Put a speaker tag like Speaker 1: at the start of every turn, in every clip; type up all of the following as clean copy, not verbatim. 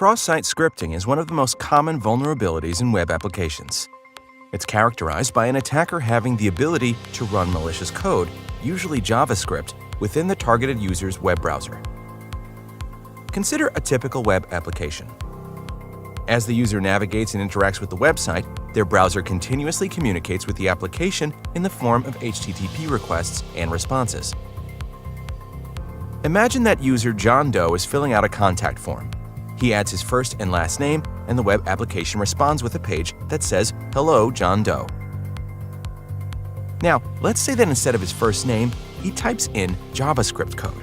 Speaker 1: Cross-site scripting is one of the most common vulnerabilities in web applications. It's characterized by an attacker having the ability to run malicious code, usually JavaScript, within the targeted user's web browser. Consider a typical web application. As the user navigates and interacts with the website, their browser continuously communicates with the application in the form of HTTP requests and responses. Imagine that user John Doe is filling out a contact form. He adds his first and last name, and the web application responds with a page that says, "Hello, John Doe." Now, let's say that instead of his first name, he types in JavaScript code.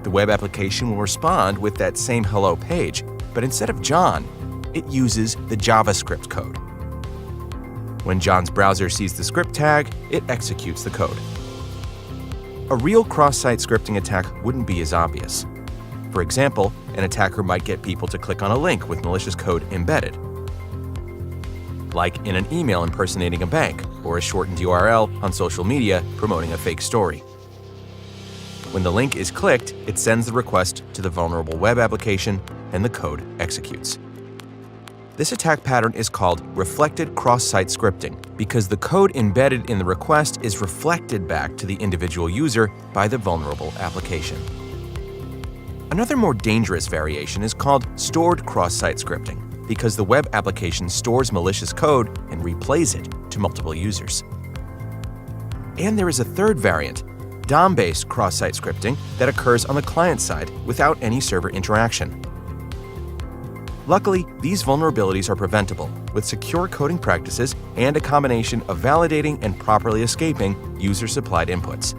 Speaker 1: The web application will respond with that same hello page, but instead of John, it uses the JavaScript code. When John's browser sees the script tag, it executes the code. A real cross-site scripting attack wouldn't be as obvious. For example, an attacker might get people to click on a link with malicious code embedded, like in an email impersonating a bank or a shortened URL on social media promoting a fake story. When the link is clicked, it sends the request to the vulnerable web application and the code executes. This attack pattern is called reflected cross-site scripting because the code embedded in the request is reflected back to the individual user by the vulnerable application. Another more dangerous variation is called stored cross-site scripting because the web application stores malicious code and replays it to multiple users. And there is a third variant, DOM-based cross-site scripting, that occurs on the client side without any server interaction. Luckily, these vulnerabilities are preventable with secure coding practices and a combination of validating and properly escaping user-supplied inputs.